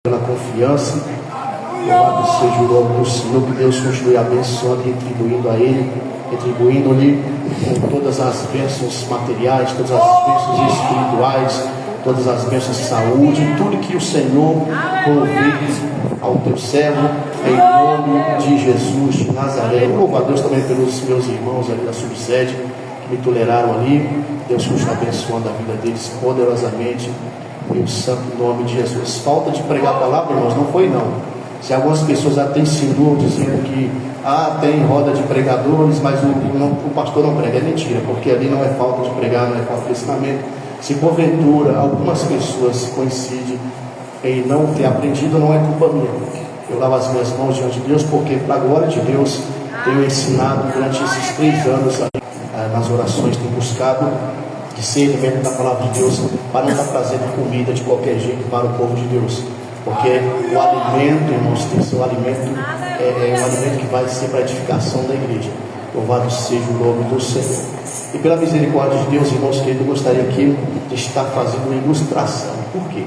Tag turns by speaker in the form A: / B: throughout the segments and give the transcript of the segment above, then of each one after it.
A: pela confiança. Louvado seja o nome do Senhor, que Deus continue abençoando e retribuindo a Ele, retribuindo-lhe com todas as bênçãos materiais, todas as bênçãos espirituais, todas as bênçãos de saúde, tudo que o Senhor provê ao teu servo, em nome de Jesus de Nazaré. Eu louvo a Deus também pelos meus irmãos ali da subsede, que me toleraram ali. Deus continue abençoando a vida deles poderosamente, em o santo nome de Jesus. Falta de pregar a palavra, irmãos, não foi não. Se algumas pessoas já têm insinuam dizendo que tem roda de pregadores, mas o pastor não prega, é mentira, porque ali não é falta de pregar, não é falta de ensinamento. Se porventura algumas pessoas coincidem em não ter aprendido, não é culpa minha. Eu lavo as minhas mãos diante de Deus, porque para a glória de Deus tenho ensinado durante esses 3 anos nas orações, tenho buscado discernimento da palavra de Deus, para não estar trazendo comida de qualquer jeito para o povo de Deus. Porque o alimento, irmãos, tem que ser um alimento, um alimento que vai ser para a edificação da igreja. Louvado seja o nome do Senhor. E pela misericórdia de Deus, irmãos queridos, eu gostaria aqui de estar fazendo uma ilustração. Por quê?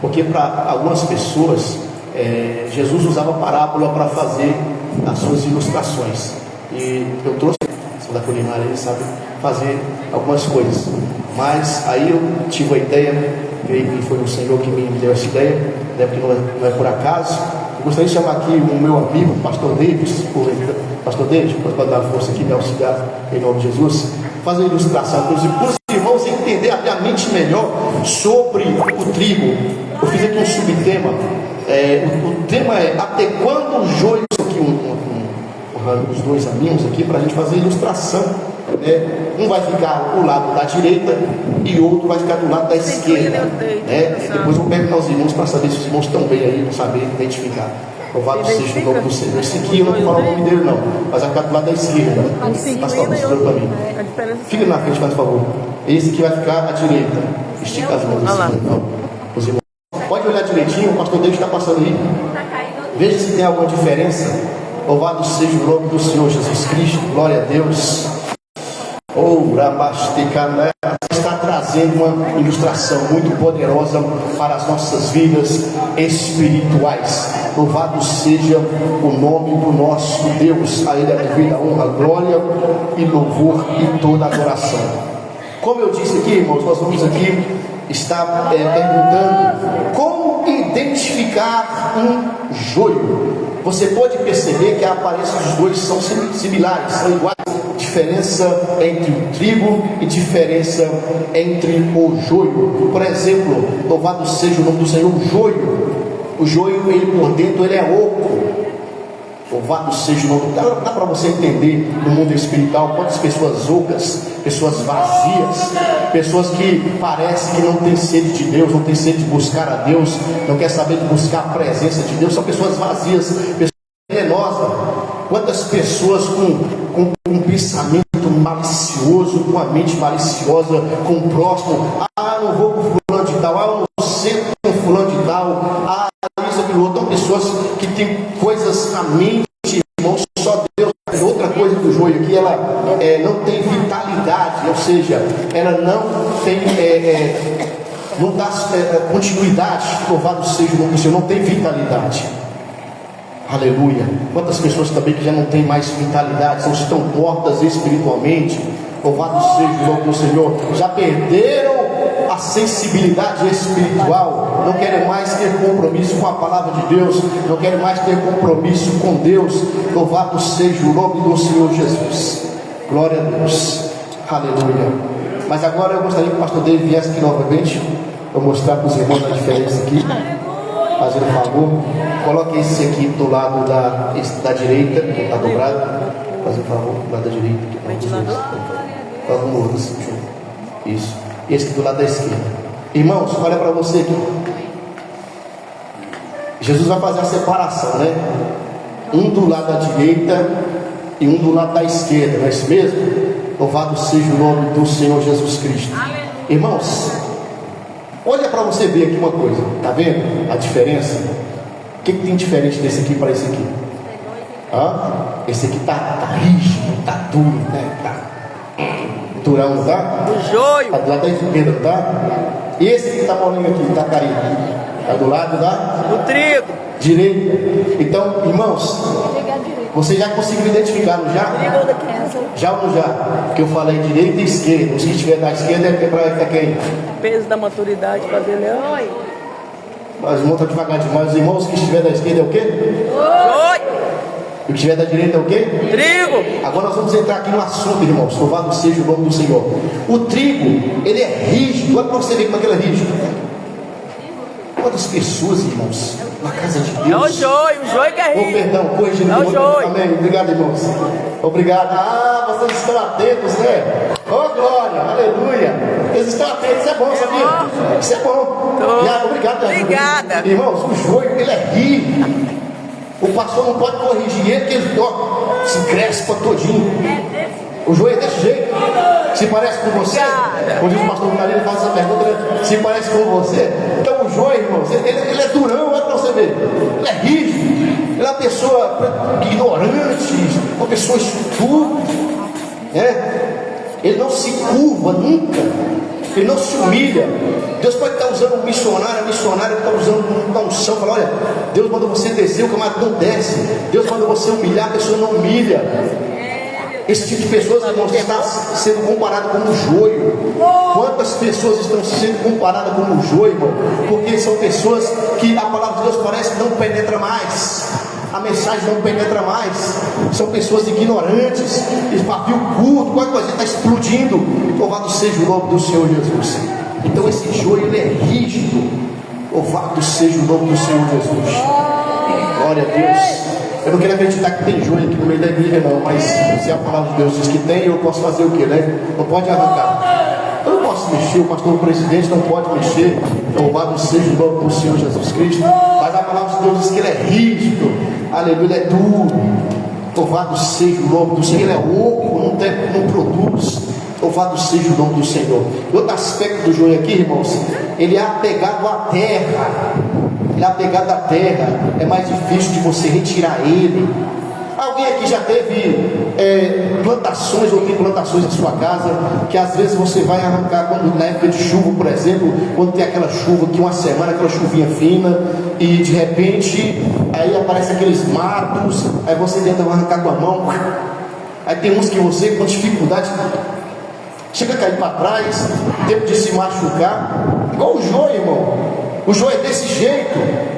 A: Porque para algumas pessoas, Jesus usava parábola para fazer as suas ilustrações. E eu trouxe da culinária, ele sabe fazer algumas coisas. Mas aí eu tive a ideia, creio que foi o Senhor que me deu essa ideia, deve que não é por acaso. Eu gostaria de chamar aqui o meu amigo, Pastor Davis, Pastor Davis, pode dar força aqui, me auxiliar em nome de Jesus, fazer a ilustração para os irmãos entender a mente melhor sobre o trigo. Eu fiz aqui um subtema, o tema é até quando o joio, aqui os dois amigos aqui, para a gente fazer a ilustração. Um vai ficar do lado da direita e outro vai ficar do lado da esquerda. Depois eu vou perguntar aos irmãos para saber se os irmãos estão bem aí, não saber identificar. Louvado seja o nome do Senhor. Esse aqui eu não vou falar o nome dele não, mas vai ficar do lado da esquerda. Passa para mim. Fica na frente, por favor. Esse aqui vai ficar à direita. Estica as mãos assim, por favor. Os irmãos. Pode olhar direitinho, o pastor Deus está passando aí. Veja se tem alguma diferença. Louvado seja o nome do Senhor Jesus Cristo. Glória a Deus. Está trazendo uma ilustração muito poderosa para as nossas vidas espirituais. Louvado seja o nome do nosso Deus. A Ele é devida honra, glória e louvor e toda adoração. Como eu disse aqui, irmãos, nós vamos aqui estar perguntando como identificar um joio. Você pode perceber que a aparência dos dois são similares, são iguais. Diferença entre o trigo e diferença entre o joio. Por exemplo, louvado seja o nome do Senhor, o joio, ele por dentro, ele é oco. Louvado seja o nome. Dá para você entender no mundo espiritual quantas pessoas ocas, pessoas vazias, pessoas que parecem que não têm sede de Deus, não têm sede de buscar a Deus, não quer saber de buscar a presença de Deus, são pessoas vazias, pessoas venenosas. Quantas pessoas com um pensamento malicioso, com a mente maliciosa, com o próximo, não vou com fulano de tal, eu não sento com fulano de tal, isso, aquilo outro. São pessoas que têm coisas na mente, irmão, só Deus. Outra coisa do joio aqui, ela não tem vitalidade, ou seja, ela não tem, não dá continuidade. Louvado seja o nome do Senhor, não tem vitalidade. Aleluia. Quantas pessoas também que já não têm mais vitalidade, estão mortas espiritualmente. Louvado seja o nome do Senhor. Já perderam a sensibilidade espiritual, não querem mais ter compromisso com a palavra de Deus, não querem mais ter compromisso com Deus. Louvado seja o nome do Senhor Jesus. Glória a Deus. Aleluia. Mas agora eu gostaria que o pastor David viesse aqui novamente para mostrar para os irmãos a diferença aqui. Fazendo um favor, coloque esse aqui do lado da direita, que está dobrado. Fazendo um favor, do lado da direita. Coloca um outro assim, isso. E esse aqui do lado da esquerda. Irmãos, olha para você aqui. Jesus vai fazer a separação, né? Um do lado da direita e um do lado da esquerda, não é isso mesmo? Louvado seja o nome do Senhor Jesus Cristo. Irmãos, olha para você ver aqui uma coisa, tá vendo a diferença? O que tem diferente desse aqui para esse aqui? Esse aqui tá rígido, tá duro, né? Tá durão, tá?
B: O joio.
A: Tá lá da esquerda, tá? E esse que tá molinho aqui, tá caído. Está do lado
B: do trigo.
A: Direito. Então, irmãos, vocês já conseguiram identificar, não já? Já ou não já? Porque eu falei direita e esquerda. Os que estiver da esquerda é para quem?
B: Peso da maturidade para ver leão.
A: Mas o irmão está devagar demais. Os irmãos que estiver da esquerda é o quê?
B: Oi.
A: E o que estiver da direita é o quê?
B: Trigo.
A: Agora nós vamos entrar aqui no assunto, irmãos. Louvado seja o nome do Senhor. O trigo, ele é rígido. Olha para você ver como é que ele é rígido. Quantas pessoas, irmãos, na casa de Deus.
B: É o joio que é rígido.
A: Perdão, corrigindo.
B: É o joio.
A: Amém. Obrigado, irmãos. Obrigado. Ah, vocês estão atentos, né? Oh, glória, aleluia. Eles estão atentos, isso é bom, sabia? Isso é bom. Obrigado,
B: obrigada.
A: Irmãos, o joio, ele é rígido. O pastor não pode corrigir ele, porque ele se crespa todinho. O joio é desse jeito. Se parece com você, quando diz o pastor Vitorino, ele faz essa pergunta, né? Se parece com você. Então o joio, irmãos, ele é durão, olha para você ver. Ele é rígido. Ele é uma pessoa ignorante, uma pessoa estúpida. Ele não se curva nunca. Ele não se humilha. Deus pode estar usando um missionário, a missionária está usando uma unção. Fala, olha, Deus manda você descer, o camarada não desce. Deus manda você humilhar, a pessoa não humilha. Esse tipo de pessoas, irmãos, está sendo comparado como joio. Quantas pessoas estão sendo comparadas como joio, irmão? Porque são pessoas que a palavra de Deus parece que não penetra mais. A mensagem não penetra mais. São pessoas ignorantes. Esbavio culto, qualquer coisa está explodindo. Louvado seja o nome do Senhor Jesus. Então esse joio, ele é rígido. Louvado seja o nome do Senhor Jesus. Glória a Deus. Eu não quero acreditar que tem joio aqui no meio da igreja, não. Mas se a palavra de Deus diz que tem, eu posso fazer o quê, né? Não pode arrancar. Eu não posso mexer, o pastor presidente não pode mexer. Louvado seja o nome do Senhor Jesus Cristo. Mas a palavra de Deus diz que ele é rígido. Aleluia, ele é duro. Louvado seja o nome do Senhor. Ele é oco, não produz. Louvado seja o nome do Senhor. Outro aspecto do joio aqui, irmãos, ele é apegado à terra. Ele é apegado à terra. É mais difícil de você retirar ele. Alguém aqui já teve plantações ou tem plantações em sua casa que às vezes você vai arrancar quando, na época de chuva, por exemplo, quando tem aquela chuva que uma semana, aquela chuvinha fina e de repente aí aparece aqueles matos, aí você tenta arrancar com a mão, aí tem uns que você com dificuldade chega a cair para trás, tempo de se machucar, igual o joio, irmão. O joio é desse jeito.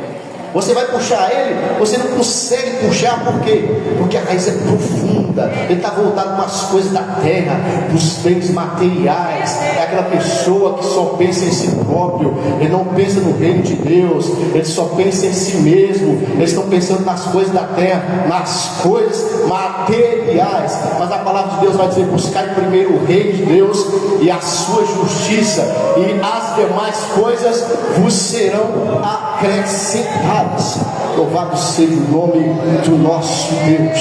A: Você vai puxar ele, você não consegue puxar, por quê? Porque a raiz é profunda. Ele está voltado para as coisas da terra, para os bens materiais. É aquela pessoa que só pensa em si próprio. Ele não pensa no reino de Deus. Ele só pensa em si mesmo. Eles estão pensando nas coisas da terra, nas coisas materiais. Mas a palavra de Deus vai dizer: buscai primeiro o reino de Deus e a sua justiça, e as demais coisas vos serão acrescentadas. Louvado seja o nome do nosso Deus.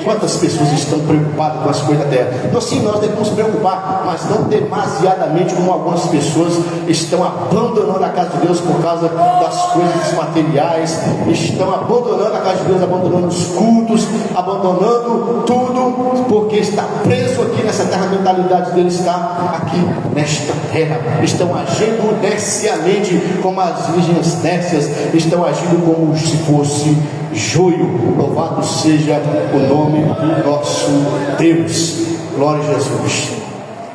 A: Quantas pessoas estão preocupadas com as coisas da terra? Então sim, nós devemos nos preocupar, mas não demasiadamente como algumas pessoas estão abandonando a casa de Deus por causa das coisas materiais, estão abandonando a casa de Deus, abandonando os cultos, abandonando tudo, porque está preso aqui nessa terra. A mentalidade dele está aqui nesta terra. Estão agindo neciamente como as virgens nécias, estão agindo como se fosse joio. Louvado seja o nome do nosso Deus. Glória a Jesus.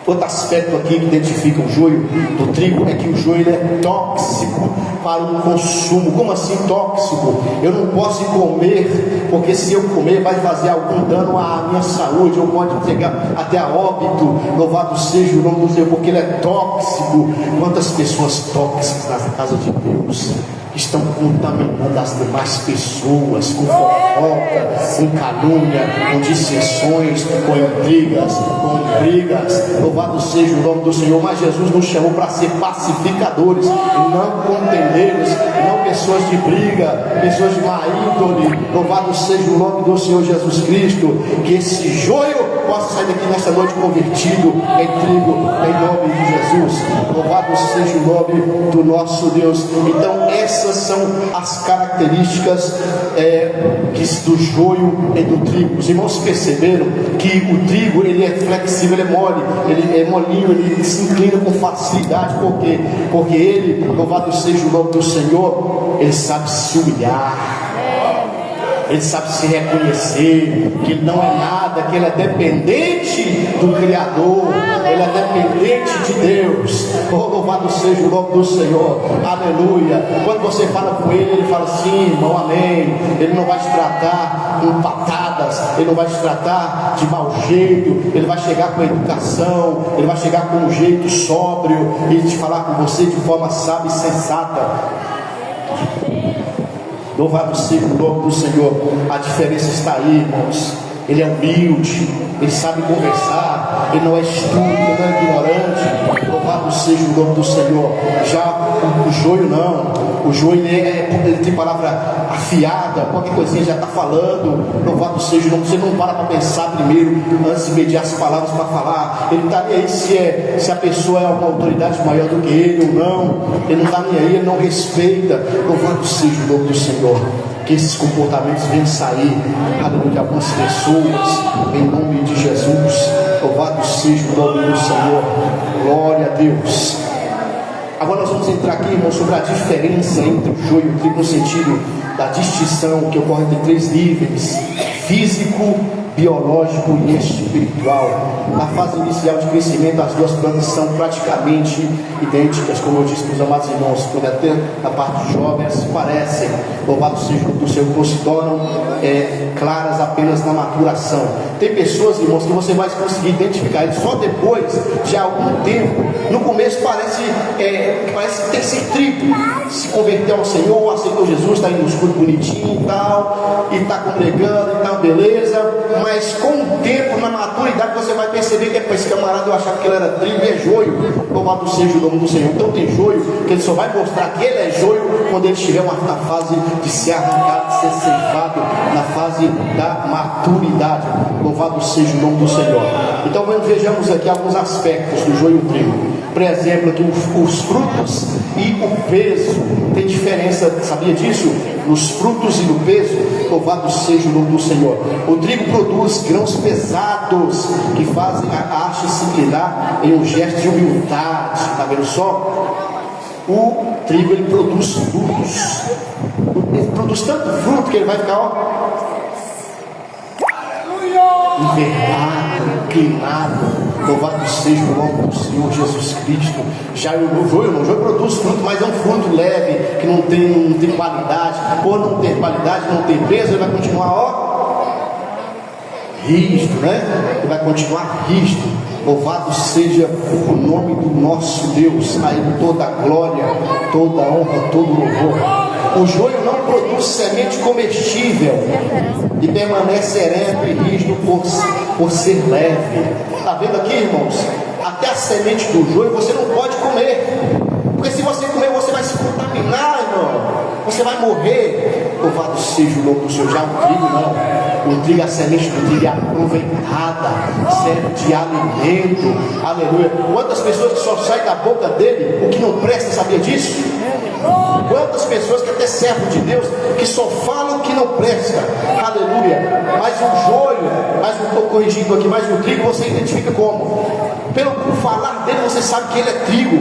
A: Outro aspecto aqui que identifica o joio do trigo é que o joio é tóxico para o consumo. Como assim tóxico? Eu não posso comer, porque se eu comer vai fazer algum dano à minha saúde, ou pode chegar até a óbito. Louvado seja o nome do Senhor, porque ele é tóxico. Quantas pessoas tóxicas na casa de Deus estão contaminando as demais pessoas com fofoca, com calúnia, com dissensões, com intrigas, Louvado seja o nome do Senhor. Mas Jesus nos chamou para ser pacificadores, não contendeiros, não pessoas de briga, pessoas de má índole. Louvado seja o nome do Senhor Jesus Cristo. Que esse joio possa sair daqui nessa noite convertido em trigo, em nome de Jesus. Louvado seja o nome do nosso Deus. Então essas são as características do joio e do trigo. Os irmãos perceberam que o trigo ele é flexível, ele é mole, ele é molinho, ele se inclina com facilidade. Por quê? Porque ele, louvado seja o nome do Senhor, ele sabe se humilhar. Ele sabe se reconhecer que ele não é nada, que ele é dependente do Criador, ele é dependente de Deus. Oh, louvado seja o nome do Senhor, aleluia. Quando você fala com ele, ele fala sim, irmão, amém. Ele não vai te tratar com patadas, ele não vai te tratar de mau jeito, ele vai chegar com educação, ele vai chegar com um jeito sóbrio e te falar com você de forma sábia e sensata. Louvado seja o nome do Senhor. A diferença está aí, irmãos. Ele é humilde, ele sabe conversar, ele não é estúpido, ele não é ignorante. Louvado seja o nome do Senhor. Já o joio não. O joio ele tem palavra afiada, qualquer coisinha já está falando. Louvado seja o nome. Você não para pensar primeiro antes de medir as palavras para falar. Ele está nem aí se a pessoa é uma autoridade maior do que ele ou não. Ele não está nem aí, ele não respeita. Louvado seja o nome do Senhor. Que esses comportamentos venham sair, aleluia, de algumas pessoas, em nome de Jesus. Louvado seja o nome do Senhor. Glória a Deus. Agora nós vamos entrar aqui, irmãos, sobre a diferença entre o joio e o trigo, no sentido da distinção que ocorre entre três níveis: físico, biológico e espiritual. Na fase inicial de crescimento, as duas plantas são praticamente idênticas, como eu disse para os amados irmãos, quando até na parte jovem elas se parecem. Louvado seja o Senhor, não se tornam claras apenas na maturação. Tem pessoas, irmãos, que você vai conseguir identificar eles só depois de algum tempo. No começo parece ter esse trigo, se converteu ao Senhor, aceitou Jesus, está indo no escuro bonitinho e tal, e está congregando e tal, beleza. Mas com o tempo, na maturidade, você vai perceber que esse camarada, eu achava que ele era trigo e é joio. Louvado seja o nome do Senhor. Então tem joio que ele só vai mostrar que ele é joio quando ele estiver na fase de ser arrancado, de ser ceifado, na fase da maturidade. Louvado seja o nome do Senhor. Então vejamos aqui alguns aspectos do joio e o trigo. Por exemplo, aqui os frutos e o peso. Tem diferença, sabia disso? Nos frutos e no peso. Louvado seja o nome do Senhor. O trigo produz grãos pesados que fazem a haste se inclinar em um gesto de humildade. Está vendo só? O trigo ele produz frutos. Ele produz tanto fruto que ele vai ficar invernado, inclinado. Louvado seja o nome do Senhor Jesus Cristo. Já o joio produz fruto, mas é um fruto leve, que não tem qualidade. Por não ter qualidade, não ter peso, ele vai continuar rígido, né? Ele vai continuar rígido. Louvado seja o nome do nosso Deus. A Ele toda a glória, toda a honra, todo o louvor. O joio não produz semente comestível e permanece ereto e rígido por ser leve. Está vendo aqui, irmãos? Até a semente do joio você não pode comer, porque se você comer você vai se contaminar, irmão. Você vai morrer. Louvado seja o nome do Senhor. Já o trigo não. O trigo, a semente do trigo é aproveitada, serve de alimento. Aleluia. Quantas pessoas que só saem da boca dele o que não presta, sabia disso? Quantas pessoas que até servem de Deus que só falam que não presta. Aleluia. Mas o joio, mas não estou corrigindo aqui, mas o trigo você identifica como? Pelo falar dele você sabe que ele é trigo.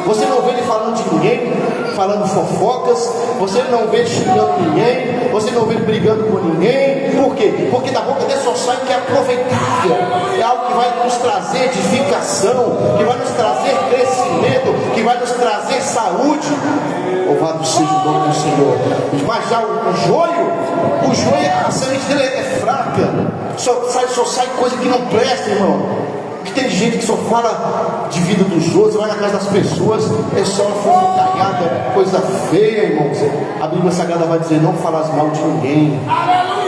A: Você não vê ele falando de ninguém, falando fofocas. Você não vê ele xingando ninguém. Você não vê ele brigando com ninguém. Por quê? Porque da boca dele só sai que é aproveitável. É algo que vai nos trazer edificação, que vai nos trazer crescimento, que vai nos trazer saúde. Louvado seja o nome do Senhor. Mas já o joio, a semente dele é fraca. Só sai coisa que não presta, irmão. Que tem gente que só fala de vida dos outros, vai na casa das pessoas, é só uma fofoncaiada, coisa feia, irmãos. A Bíblia Sagrada vai dizer: não falas mal de ninguém.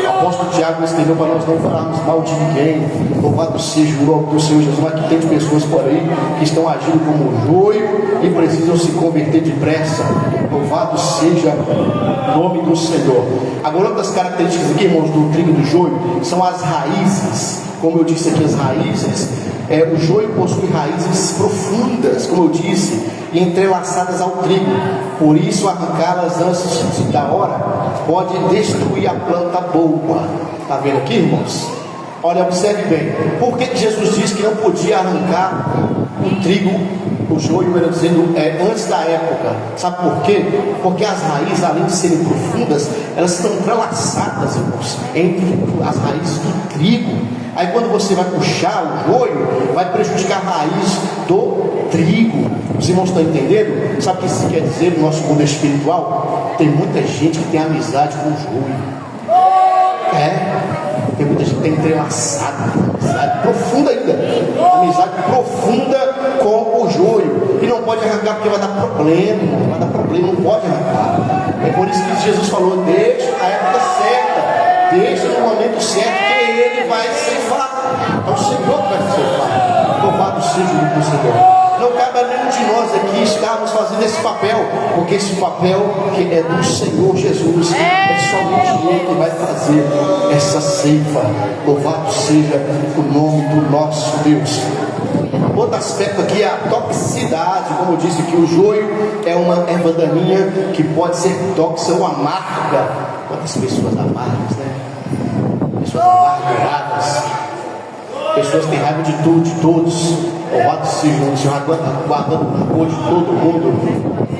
A: O apóstolo Tiago escreveu para nós não falarmos mal de ninguém. Louvado seja o nome do Senhor Jesus. Mas aqui tem pessoas por aí que estão agindo como joio e precisam se converter depressa. Louvado seja o nome do Senhor. Agora, uma das características aqui, irmãos, do trigo e do joio são as raízes. Como eu disse aqui, as raízes, o joio possui raízes profundas, como eu disse, e entrelaçadas ao trigo. Por isso, arrancá-las antes da hora pode destruir a planta boa. Está vendo aqui, irmãos? Olha, observe bem. Por que Jesus disse que não podia arrancar o trigo, o joio, melhor dizendo, antes da época? Sabe por quê? Porque as raízes, além de serem profundas, elas estão entrelaçadas, irmãos, entre as raízes do trigo. Aí quando você vai puxar o joio, vai prejudicar a raiz do trigo. Os irmãos estão entendendo? Sabe o que isso quer dizer no nosso mundo espiritual? Tem muita gente que tem amizade com o joio. Tem muita gente que tem entrelaçado, amizade profunda ainda. Amizade profunda com o joio. E não pode arrancar porque vai dar problema, não pode arrancar. É por isso que Jesus falou, deixa na época certa, deixa no momento certo, que ele vai ceifar. É o Senhor que vai ceifar. Louvado seja o nome do Senhor. Não cabe a nenhum de nós aqui estarmos fazendo esse papel, porque esse papel que é do Senhor Jesus, é somente Ele que vai fazer essa ceifa. Louvado seja o nome do nosso Deus. Outro aspecto aqui é a toxicidade. Como eu disse que o joio é uma erva daninha que pode ser tóxica ou amarga. Quantas pessoas amargas, né? Pessoas amarguradas, pessoas que têm raiva de tudo, de todos. Louvado seja o Senhor, guardando o rancor de todo mundo,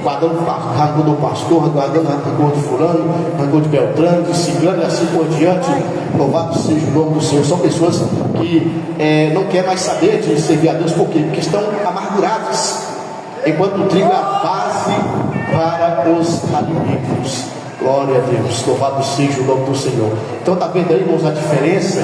A: guardando o rancor do pastor, guardando o rancor de fulano, rancor de Beltrano, de Ciclano e assim por diante. Louvado seja o nome do Senhor. São pessoas que não querem mais saber de servir a Deus. Por quê? Porque estão amarguradas, enquanto o trigo é a base para os alimentos. Glória a Deus, louvado seja o nome do Senhor. Então está vendo aí, irmãos, a diferença?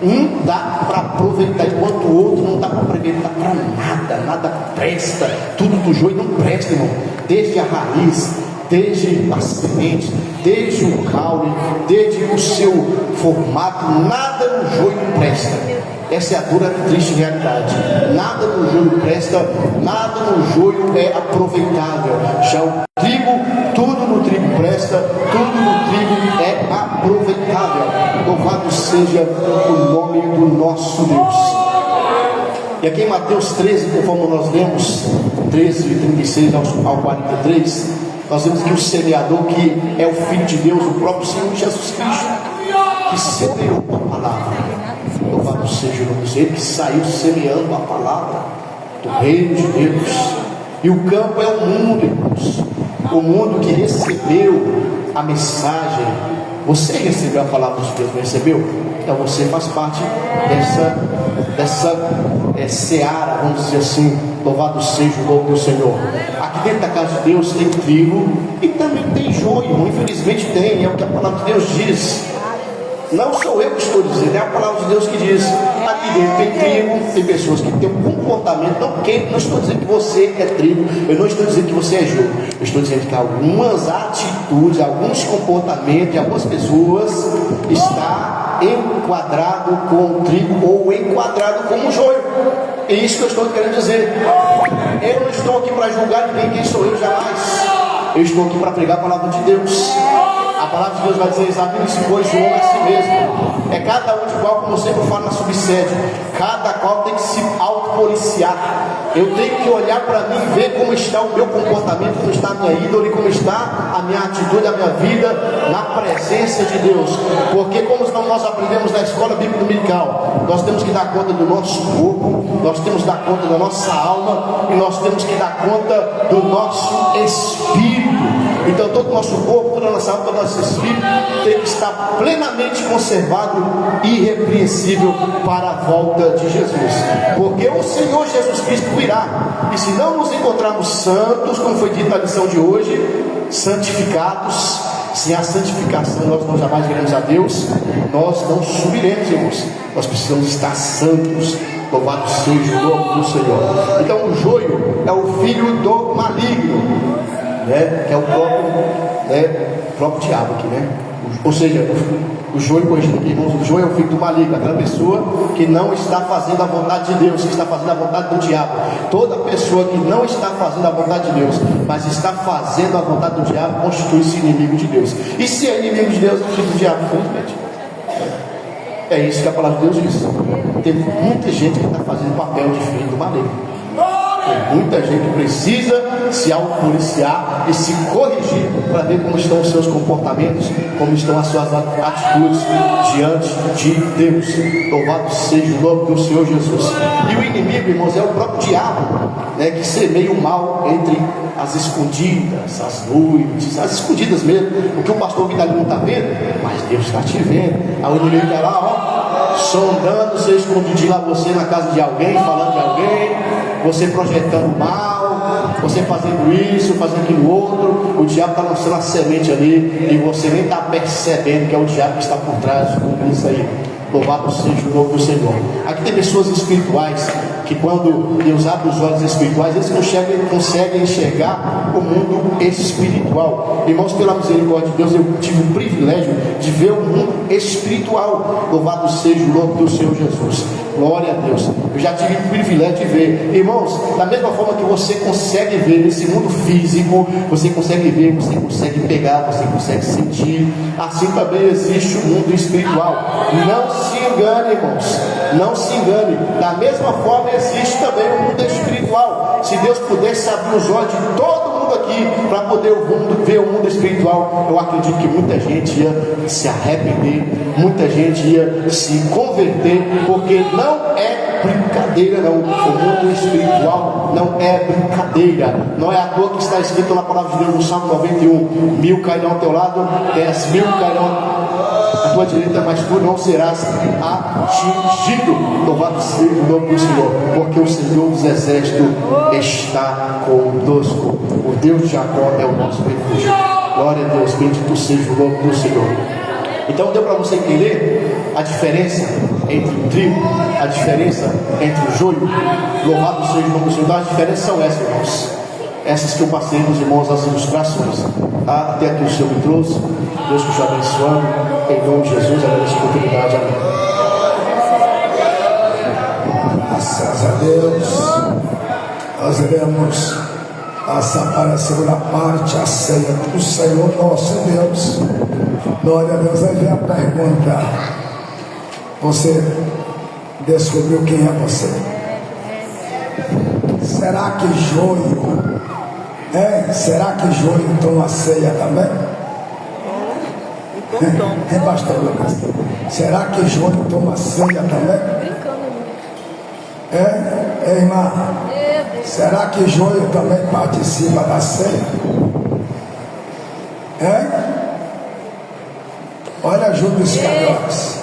A: Um dá para aproveitar, enquanto o outro não dá para aproveitar para nada, nada presta. Tudo do joio não presta, irmão. Desde a raiz, desde a semente, desde o caule, desde o seu formato, nada no joio presta. Essa é a dura e triste realidade. Nada no joio presta, nada no joio é aproveitável. Já o trigo, tudo no trigo presta, tudo no trigo é aproveitável. Louvado seja o nome do nosso Deus. E aqui em Mateus 13, conforme nós lemos, 13, 36 ao 43, nós vemos que o semeador, que é o Filho de Deus, o próprio Senhor Jesus Cristo, que semeou a palavra. Louvado seja o nome do Senhor, que saiu semeando a palavra do reino de Deus. E o campo é o mundo, irmãos. O mundo que recebeu a mensagem. Você recebeu a palavra de Deus, não recebeu? Então você faz parte dessa seara, vamos dizer assim. Louvado seja o nome do Senhor. Aqui dentro da casa de Deus tem trigo e também tem joio. Infelizmente tem, é o que a palavra de Deus diz. Não sou eu que estou dizendo, é a palavra de Deus que diz. Aqui dentro tem trigo, tem pessoas que têm um comportamento. Não estou dizendo que você é trigo, eu não estou dizendo que você é joio. Eu estou dizendo que algumas atitudes, alguns comportamentos de algumas pessoas está enquadrado com o trigo ou enquadrado com o joio. É isso que eu estou querendo dizer. Eu não estou aqui para julgar ninguém, quem sou eu, jamais. Eu estou aqui para pregar a palavra de Deus. A palavra de Deus vai dizer: examine-se, pois, o homem a si mesmo. É cada um de qual, como eu sempre falo na subsede, cada qual tem que se autopoliciar. Eu tenho que olhar para mim e ver como está o meu comportamento, como está a minha índole, como está a minha atitude, a minha vida na presença de Deus. Porque como nós aprendemos na escola bíblica dominical, nós temos que dar conta do nosso corpo, nós temos que dar conta da nossa alma e nós temos que dar conta do nosso espírito. Então todo o nosso corpo, toda a nossa alma, todo o nosso espírito tem que estar plenamente conservado e irrepreensível para a volta de Jesus. Porque o Senhor Jesus Cristo virá. E se não nos encontrarmos santos, como foi dito na lição de hoje, santificados, sem a santificação nós não jamais veremos a Deus, nós não subiremos, irmãos. Nós precisamos estar santos. Louvado seja o nome do Senhor. Então o joio é o filho do maligno, que é o próprio próprio diabo aqui, né? Ou seja, o Joio, corrigindo aqui, irmãos, o Joio é o filho do maligno, aquela pessoa que não está fazendo a vontade de Deus, que está fazendo a vontade do diabo. Toda pessoa que não está fazendo a vontade de Deus, mas está fazendo a vontade do diabo, constitui-se inimigo de Deus. E se é inimigo de Deus, é filho do diabo, infelizmente. É isso que a palavra de Deus diz. Tem muita gente que está fazendo papel de filho do maligno. Tem muita gente que precisa se autopoliciar e se corrigir para ver como estão os seus comportamentos, como estão as suas atitudes diante de Deus. Louvado seja o nome do Senhor Jesus. E o inimigo, irmãos, é o próprio diabo, né, que semeia o mal entre as escondidas, as noites, as escondidas mesmo, o que o pastor Vitalino não está vendo, mas Deus está te vendo. Aí o inimigo está lá, ó, sondando, você escondidinho lá, você na casa de alguém, falando de alguém, você projetando mal, você fazendo isso, fazendo aquilo outro. O diabo está lançando a semente ali e você nem está percebendo que é o diabo que está por trás disso aí. Louvado seja o nome do Senhor. Aqui tem pessoas espirituais que, quando Deus abre os olhos espirituais, eles conseguem enxergar o mundo espiritual. Irmãos, pela misericórdia de Deus, eu tive o privilégio de ver o mundo espiritual. Louvado seja o nome do Senhor Jesus. Glória a Deus. Eu já tive o privilégio de ver. Irmãos, da mesma forma que você consegue ver nesse mundo físico, você consegue ver, você consegue pegar, você consegue sentir, assim também existe o mundo espiritual. Não se engane, irmãos, não se engane. Da mesma forma existe também o mundo espiritual. Se Deus pudesse abrir os olhos de todo mundo aqui para poder ver o mundo espiritual, eu acredito que muita gente ia se arrepender, muita gente ia se converter, porque não é brincadeira não. O mundo espiritual não é brincadeira. Não é à toa que está escrito na palavra de Deus no Salmo 91: 1000 cairão ao teu lado, 10.000 cairão à tua direita, mas tu não serás atingido. Louvado seja o nome do Senhor, porque o Senhor dos exércitos está conosco. O Deus de Jacó é o nosso refúgio. Glória a Deus, bendito seja o nome do Senhor. Então deu para você entender a diferença entre o trigo, a diferença entre o joio. Louvado seja o nome do Senhor. Então, as diferenças são essas, irmãos. Essas que eu passei nos irmãos, as ilustrações. Tá? Até aqui o Senhor me trouxe. Deus te abençoando. Em nome de Jesus, agradeço a oportunidade. Amém.
C: Graças a Deus. Nós iremos passar para a segunda parte, a ceia do Senhor nosso Deus. Glória a Deus. Aí vem a pergunta: você descobriu quem é você? Será que joio? Será que joio toma ceia também? Pastor Lucas? Será que joio toma ceia também? Irmã? Será que joio também participa da ceia? Olha Judas Iscariotes.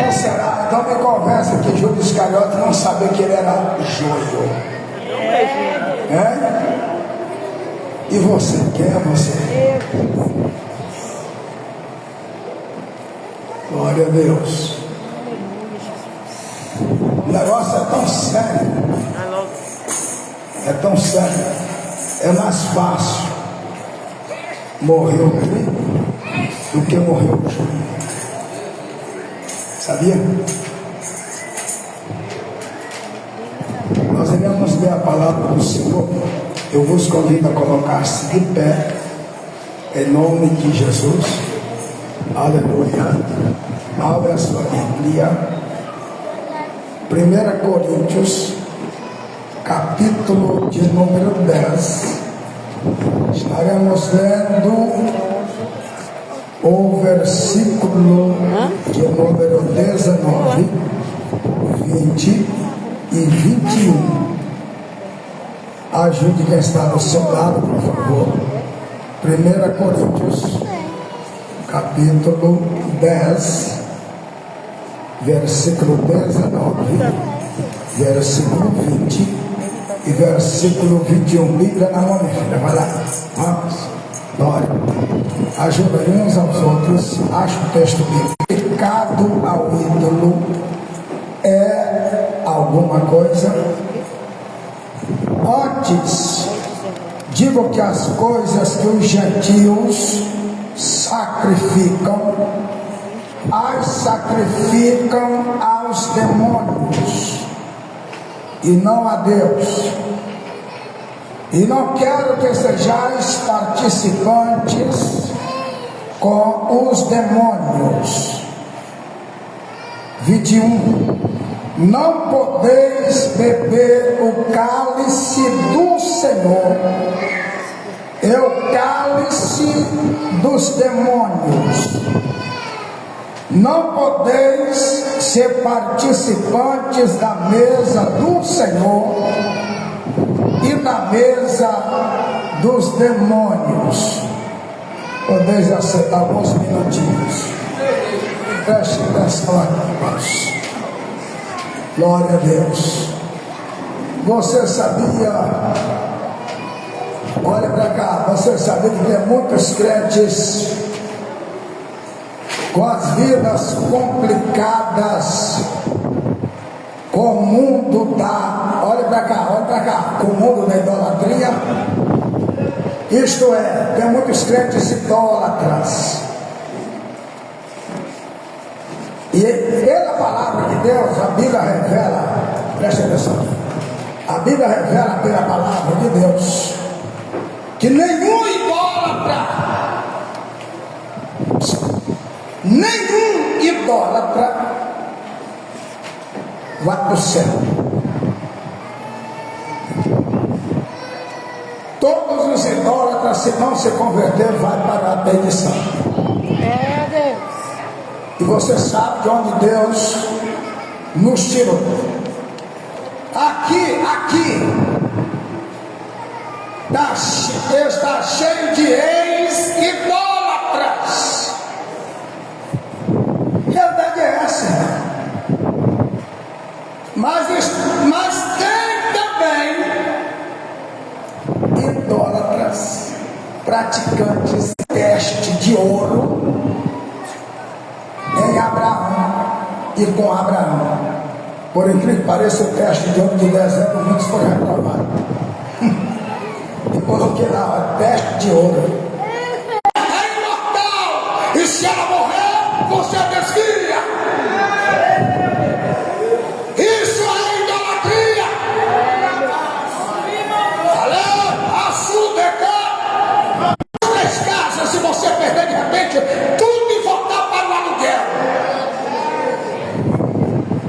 C: Ou será? Então me conversa que Judas Iscariotes não sabia que ele era joio. E você? Quem é você? Glória a Deus. O negócio é tão sério. É tão sério. É mais fácil morrer o trigo do que morrer o joio. Sabia? Nós iremos ler a palavra do Senhor. Eu vos convido a colocar-se de pé, em nome de Jesus. Aleluia. Abra a sua Bíblia. 1 Coríntios, capítulo de número 10. Estaremos lendo o versículo de número 19, 20 e 21. Ajude quem está do seu lado, por favor. 1 Coríntios, capítulo 10, versículo 19, versículo 20 e versículo 21. Bíblia na mão, minha filha, vai lá. Vamos. Glória. Ajudem uns aos outros. Acho o texto bíblico. Pecado ao ídolo é alguma coisa? Antes, digo que as coisas que os gentios sacrificam, as sacrificam aos demônios e não a Deus. E não quero que sejais participantes com os demônios. 21. Não podeis beber o cálice do Senhor, é o cálice dos demônios. Não podeis ser participantes da mesa do Senhor e da mesa dos demônios. Podeis aceitar alguns minutinhos. Preste atenção aqui, irmãos. Glória a Deus. Você sabia? Olha para cá. Você sabia que tem muitos crentes com as vidas complicadas, com o mundo da, olha para cá, com o mundo da idolatria. Isto é, tem muitos crentes idólatras. E pela palavra de Deus, a Bíblia revela, preste atenção, a Bíblia revela pela palavra de Deus que nenhum idólatra vai para o céu. Todos os idólatras, se não se converter, vai para a perdição.
D: É Deus.
C: E você sabe de onde Deus nos tirou. Aqui está cheio de ex-idólatras. Verdade é essa. Mas tem também idólatras, praticantes de teste de ouro em Abraão e com Abraão. Por incrível que pareça, o teste de ouro de dezembro muitos foi reprovado. E coloquei lá, teste de ouro. É imortal! E se ela morrer, você desvia! Isso é idolatria! Alô, açúcar! Três casas, se você perder de repente, tudo e voltar para o aluguel.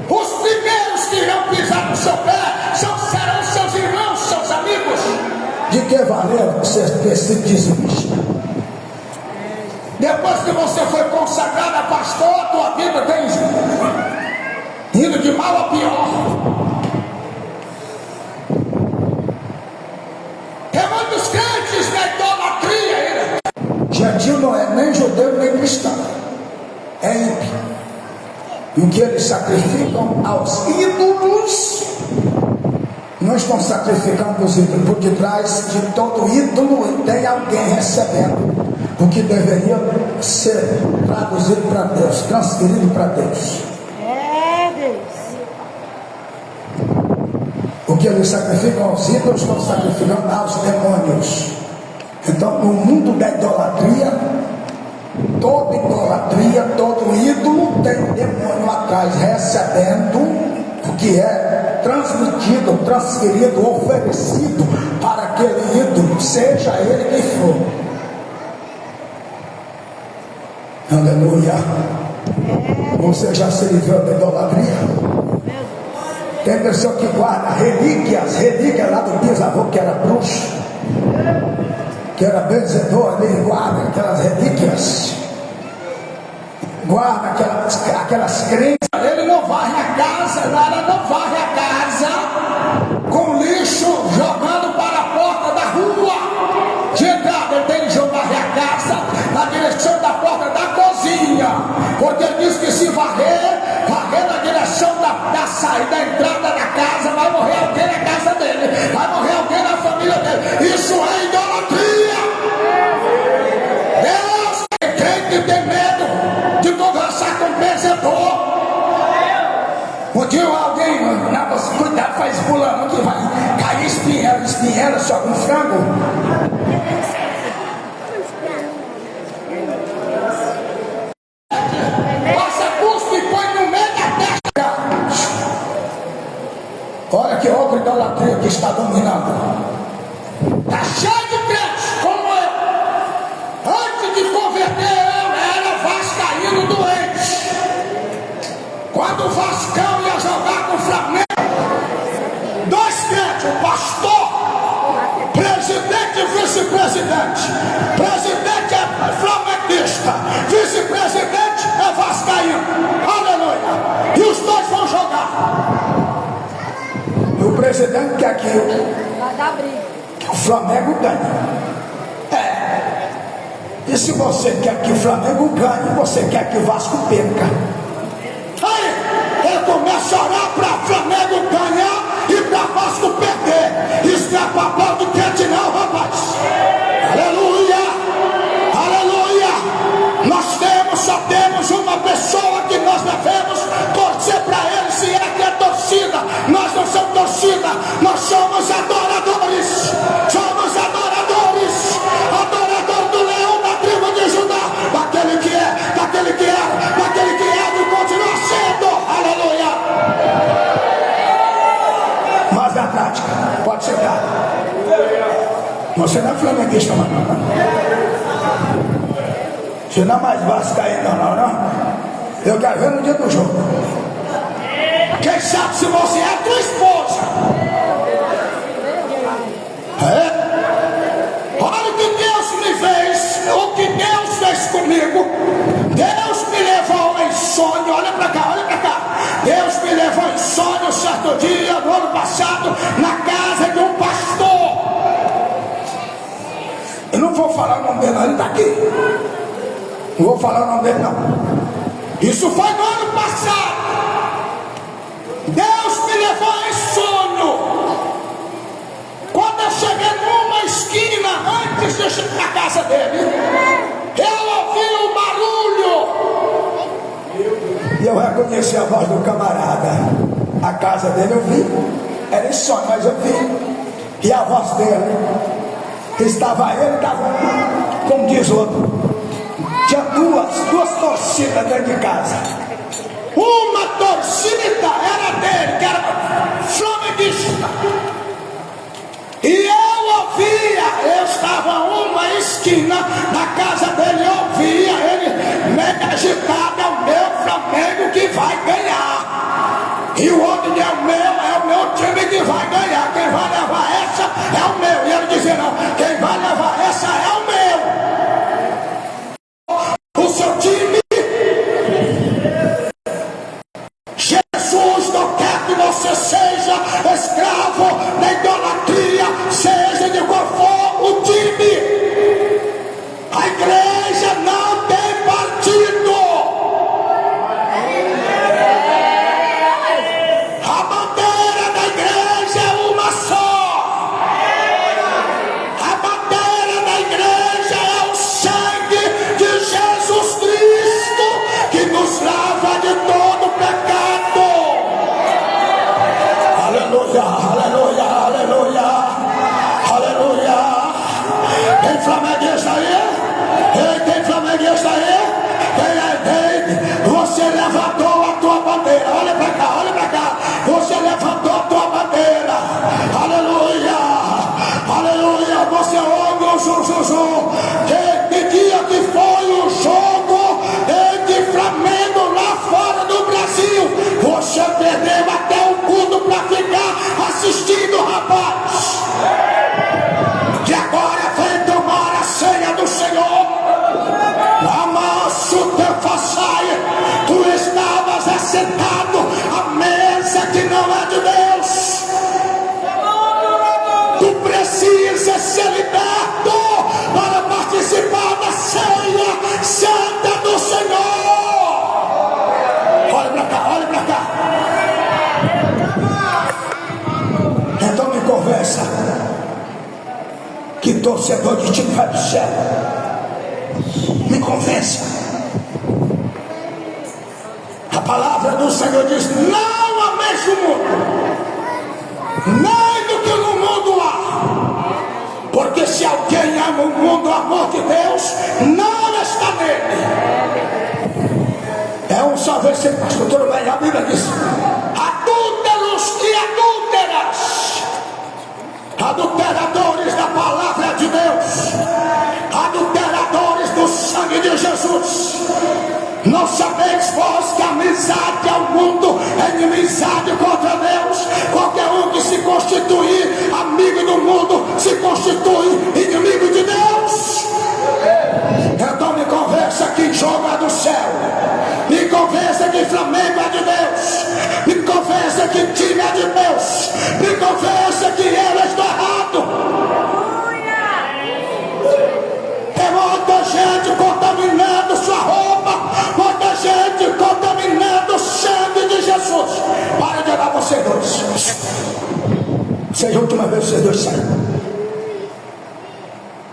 C: Os primeiros que irão pisar no seu pé serão seus irmãos, seus amigos. De que valer você ter sido dízimos? Depois que você foi consagrado a pastor, a tua vida tem indo de mal a pior. Tem muitos crentes na idolatria ainda. Gentil não é nem judeu nem cristão, é ímpio. E o que eles sacrificam aos ídolos, não estão sacrificando os ídolos. Por detrás de todo ídolo tem alguém recebendo o que deveria ser traduzido para Deus, transferido para Deus.
D: É Deus.
C: O que eles sacrificam aos ídolos, estão sacrificando aos demônios. Então, no mundo da idolatria, todo ídolo tem demônio atrás, recebendo o que é transmitido, transferido, oferecido para aquele ídolo, seja ele quem for. Aleluia. Você já se livrou da idolatria? Tem pessoa que guarda relíquias lá do bisavô que era bruxo, que era benzedor, ele guarda aquelas relíquias, guarda aquelas crenças. Ele não varre a casa, ela não varre a casa com lixo jogando para a porta da rua de entrada. Ele tem que varrer a casa na direção da porta da cozinha, porque ele diz que se varrer na direção da saída, da entrada da casa, vai morrer alguém na casa dele, vai morrer alguém na família dele. Isso é idolatria. Deus tem medo de conversar com o benzedor. Um dia alguém, cuidado, faz pulando que vai cair espinhela só com frango. idolatria que está dominando. Está cheio de crentes como eu. Antes de converter eu era vascaíno doente. Quando o Vascão ia jogar com o Flamengo, dois crentes, o pastor, presidente e vice-presidente. Presidente é flamenguista, vice-presidente é vascaíno. Aleluia. E os dois vão jogar. E o presidente quer que
D: Vai dar briga.
C: o Flamengo ganhe. E se você quer que o Flamengo ganhe, você quer que o Vasco perca. Aí ele começa a orar para o Flamengo ganhar e para o Vasco perder. Isso não é papel do crente não, rapaz. Aleluia, aleluia. Só temos uma pessoa que nós devemos torcer para ele, se é que é torcida. Nós não somos torcida, nós somos adoradores. Somos adoradores. Adorador do leão da tribo de Judá, daquele que é, daquele que era, daquele que é e continua sendo. Aleluia. Mas na prática, pode chegar. Você não é flamenguista, mas não. Você não é mais vascaíno, não. Eu quero ver no dia do jogo. Quem sabe se você é tua esposa. Olha o que Deus me fez. O que Deus fez comigo. Deus me levou em sonho. Olha pra cá, olha pra cá. Deus me levou em sonho certo dia, no ano passado, na casa de um pastor. Eu não vou falar o nome dele, ele está aqui. Não vou falar o nome dele, não. Isso foi no ano passado. Deus me levou em sonho. Quando eu cheguei numa esquina, antes de chegar na casa dele, eu ouvi um barulho. E eu reconheci a voz do camarada. A casa dele eu vi. Era em sonho, mas eu vi. E a voz dele. Estava ele, estava, como diz o outro. Tinha duas torcidas dentro de casa. Uma torcida era dele, que era flamenguista. E eu ouvia, eu estava uma esquina na casa dele, eu ouvia ele meio agitado, é o meu Flamengo que vai ganhar. E o outro é o meu time que vai ganhar. Quem vai levar essa é o meu. E ele dizia, não, quem vai levar essa é o meu. O seu time. Jesus não quer que você seja escravo da idolatria, seja de qual for o time. A igreja não tem partido. A bandeira da igreja é uma só. A bandeira da igreja é o sangue de Jesus Cristo, que nos lava de todo pecado. Aleluia, aleluia, aleluia, aleluia. Tem flamenguista aí? Tem flamenguista aí? Tem. Você levantou a tua bandeira. Olha pra cá, olha pra cá. Você levantou a tua bandeira. Aleluia, aleluia. Você ouve o zuzuzu. Que dia que foi o jogo de Flamengo lá fora do Brasil? Você perdeu até o culto pra ficar assistindo, rapaz. Que agora vem tomar a ceia do Senhor. Amasso teu façaia. Tu estavas assentado à mesa que não é de Deus. Tu precisas ser liberto para participar da ceia santa do Senhor. Olha pra cá, olha pra cá. Então me conversa que torcedor de time vai pro céu. Me convença. A palavra do Senhor diz: não amexe o mundo, nem do que no mundo há. Porque se alguém ama o mundo, o amor de Deus não está nele. É um só versículo, pastor, tudo bem. A Bíblia diz: adúlteros e adúlteras, Não sabeis vós que a amizade ao mundo é inimizade contra Deus? Qualquer um que se constituir amigo do mundo se constitui inimigo de Deus. Então me convença que jogo é do céu, me convença que Flamengo é de Deus, me convença que time é de Deus, me convença que eu estou errado. Tem muita gente contaminando sua roupa, muita gente contaminando o sangue de Jesus. Para de olhar vocês dois. Seja a última vez que vocês dois saem.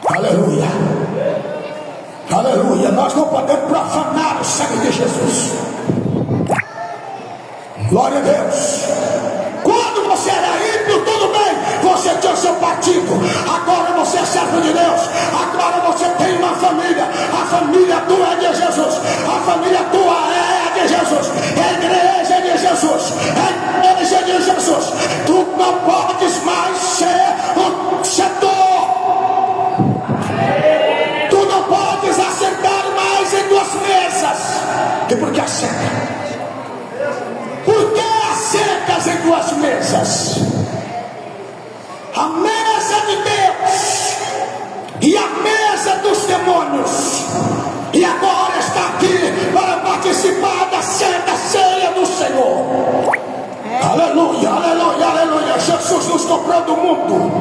C: Aleluia. Aleluia. Nós não podemos profanar o sangue de Jesus. Glória a Deus. Quando você era ímpio, tudo bem, você tinha o seu partido. Agora você é servo de Deus. Agora você tem uma família. A família tua é de Jesus. A família tua é de Jesus. É a igreja de Jesus. É a igreja de Jesus. Tu não podes mais ser um setor. Tu não podes assentar mais em duas mesas. E por que assenta? Por que assentas em duas mesas? A mesa de Deus e a mesa dos demônios. E agora está aqui para participar da santa ceia do Senhor. Aleluia, aleluia, aleluia. Jesus nos comprou do mundo.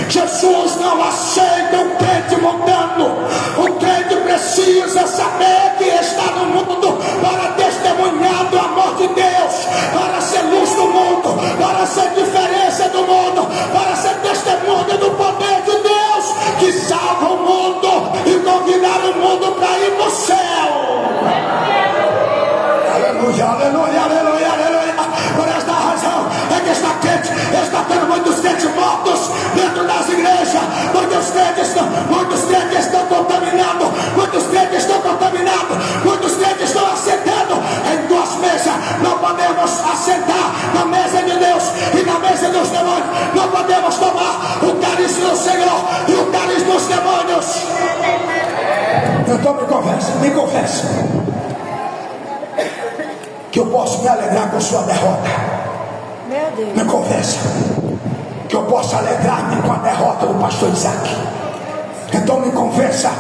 C: Jesus não aceita o crente mundano. O crente precisa saber que está no mundo para testemunhar do amor de Deus, para ser luz do mundo, para ser diferença do mundo, para ser testemunha do poder de Deus que salva o mundo e convidar o mundo para ir para o céu. Aleluia, aleluia, aleluia, aleluia. Por esta razão é que está tendo muitos crentes mortos dentro das igrejas. Muitos crentes estão contaminados. Muitos crentes estão contaminados. Muitos crentes estão assentando em duas mesas. Não podemos assentar na mesa de Deus e na mesa dos demônios. Não podemos tomar o cálice do Senhor e o cálice dos demônios. Então me confessa que eu posso me alegrar com sua derrota.
D: Meu Deus.
C: Me confessa que eu posso alegrar-me com a derrota do pastor Isaac. Então me confessa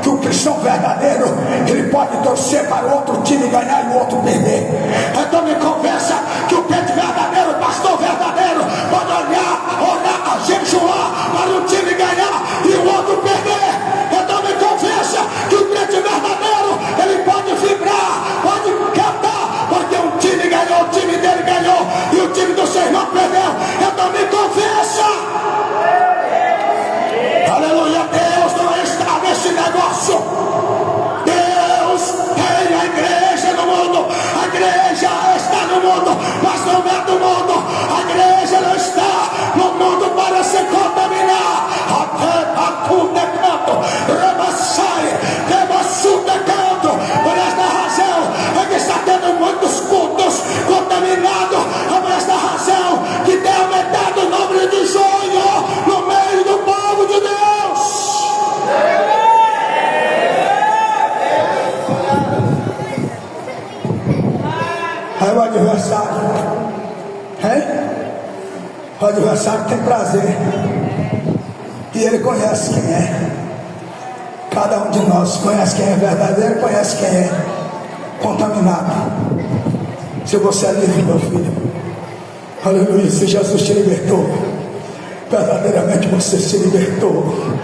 C: que o cristão verdadeiro, ele pode torcer para o outro time ganhar e o outro perder. Então me confessa que o crente verdadeiro, o pastor verdadeiro, pode olhar, orar, jejuar para o time ganhar e o outro perder. Então me confessa que o crente verdadeiro, ele pode vibrar, pode cantar, porque um time ganhou, o time dele ganhou e o time do seu irmão perdeu. Então me confessa. Aleluia, Deus não está nesse negócio. Deus tem a igreja no mundo. A igreja está no mundo, mas não é do mundo. A igreja não está no mundo para se contaminar. Até tudo é canto, rebassai, rebassuda canto. Por esta razão é que está tendo muitos cultos contaminados. Por esta razão que tem aumentado o número de sonhos no meio do povo de Deus. Aí o adversário, o adversário tem prazer, e ele conhece quem é. Cada um de nós conhece quem é verdadeiro, conhece quem é contaminado. Se você é livre, meu filho, aleluia, se Jesus te libertou, verdadeiramente você se libertou.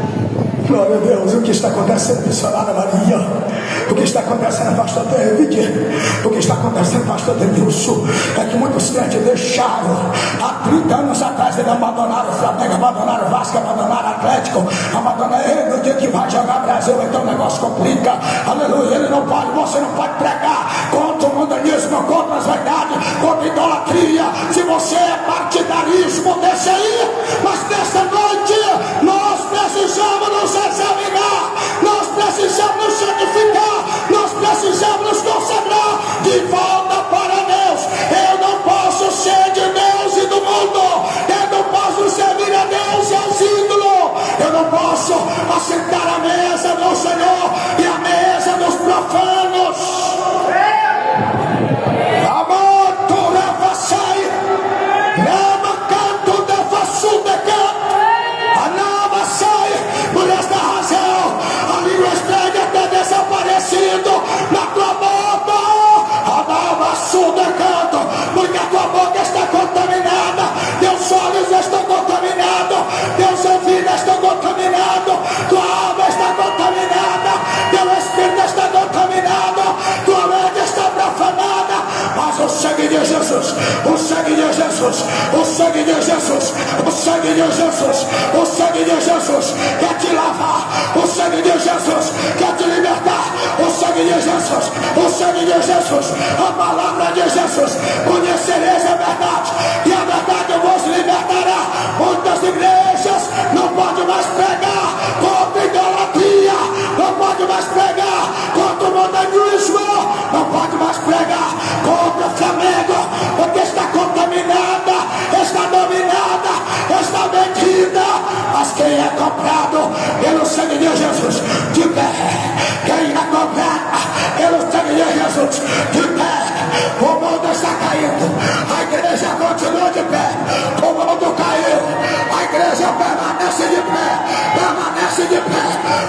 C: Glória a Deus. O que está acontecendo, missionária Maria? O que está acontecendo, pastor David? O que está acontecendo, pastor Denilson? É que muitos crentes deixaram. Há 30 anos atrás eles abandonaram o Flamengo, abandonaram o Vasco, abandonaram o Atlético, abandonaram. No dia que vai jogar Brasil, então o negócio complica. Aleluia. Ele não pode, você não pode pregar contra o mundanismo, contra as vaidades, contra a idolatria. Se você é partidarismo, deixa aí. Mas nessa noite nós precisamos nos examinar, nós precisamos nos santificar, nós precisamos nos consagrar de volta para Deus. Eu não posso ser de Deus e do mundo, eu não posso servir a Deus e aos ídolos, eu não posso assentar à mesa do Senhor e à mesa dos profanos. o sangue de Jesus, o sangue de Jesus, o sangue de Jesus, o sangue de Jesus quer te lavar, o sangue de Jesus quer te libertar, o sangue de Jesus, o sangue de Jesus, a palavra de Jesus, conhecereis a verdade e a verdade vos libertará. Muitas igrejas não podem mais pregar contra idolatria, não pode mais pregar contra o montanismo, não pode mais pregar contra o Flamengo, porque está contaminada, está dominada, está vendida. Mas quem é comprado pelo sangue de Jesus, de pé, quem é comprado pelo sangue de Jesus, de pé, o mundo está caindo, a igreja continua de pé, o mundo caiu, a igreja permanece de pé,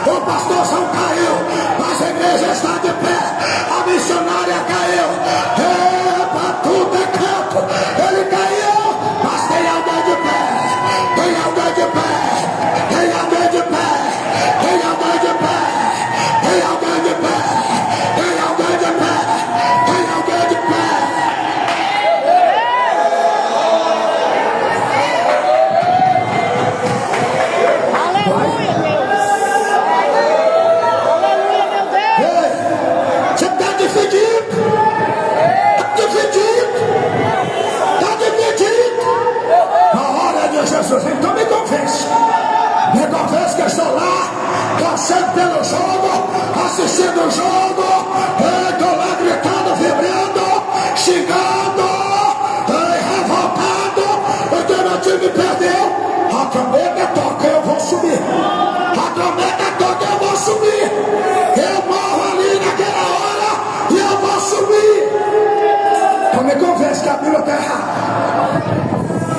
C: o pastorzão caiu, mas a igreja está de pé, a missionária caiu, para tudo é canto, ele caiu, mas tem alguém de pé, tem alguém de pé, tem alguém de pé, tem alguém de pé, tem alguém de pé, tem alguém de pé, tem alguém de pé.
D: Aleluia, Deus. Aleluia, meu Deus.
C: Você está dividido, está dividido. Na hora de Jesus, então me confesse que eu estou lá, torcendo pelo jogo, assistindo o jogo, estou lá gritando, vibrando, xingando, revoltado, porque meu time perdeu. A trombeta toca, eu vou subir. A trombeta toca, eu vou subir. Eu morro ali naquela hora e eu vou subir. Então me confesse que a Bíblia está errada.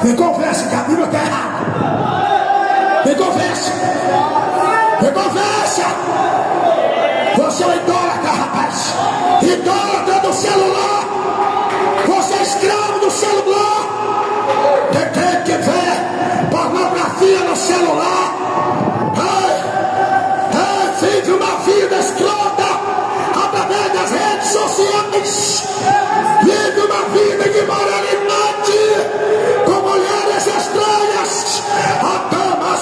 C: Me confesse que a Bíblia está errada. Me confesse. Me confesse. Você é um idólatra, rapaz. Idólatra do celular. Você é escravo do celular. Quem tiver pornografia no celular, vive uma vida escrota através das redes sociais, vive uma vida de moralidade com mulheres estranhas, a cama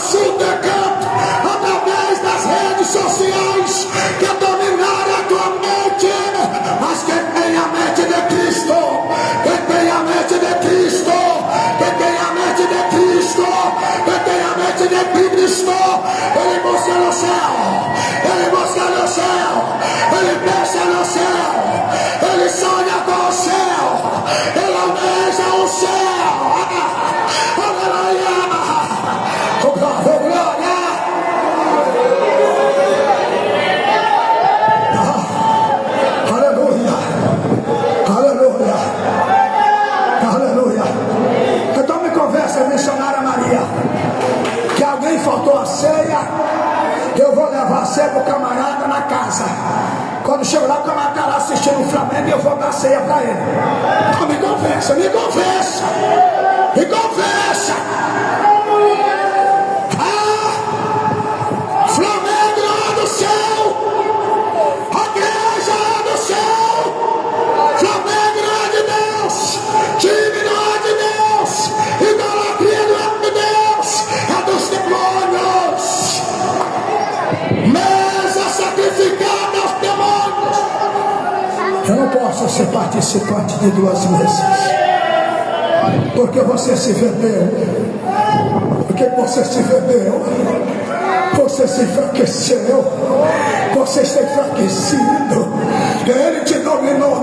C: canto através das redes sociais, que dominar a tua mente. Mas quem tem a mente de Cristo, quem tem a mente de Cristo, quem tem a mente de Cristo, quem tem a mente de Cristo, ele busca no céu, ele busca no céu, ele pensa no céu, ele sonha com o céu, ele almeja o céu. Aleluia! Glória! Aleluia! Aleluia! Aleluia! Então me conversa, missionária Maria, que alguém faltou a ceia, eu vou levar a ceia pro camarada na casa. Quando chego lá, o camarada está lá assistindo o Flamengo e eu vou dar ceia para ele. Então me conversa, me conversa, me conversa. Flamengo lá do céu, a igreja lá do céu, Flamengo não é de Deus, time não é de Deus, idolatria não é de Deus, é dos demônios, mesa sacrificada aos demônios. Eu não posso ser participante de duas mesas, porque você se vendeu, você se enfraqueceu, você está enfraquecido, ele te dominou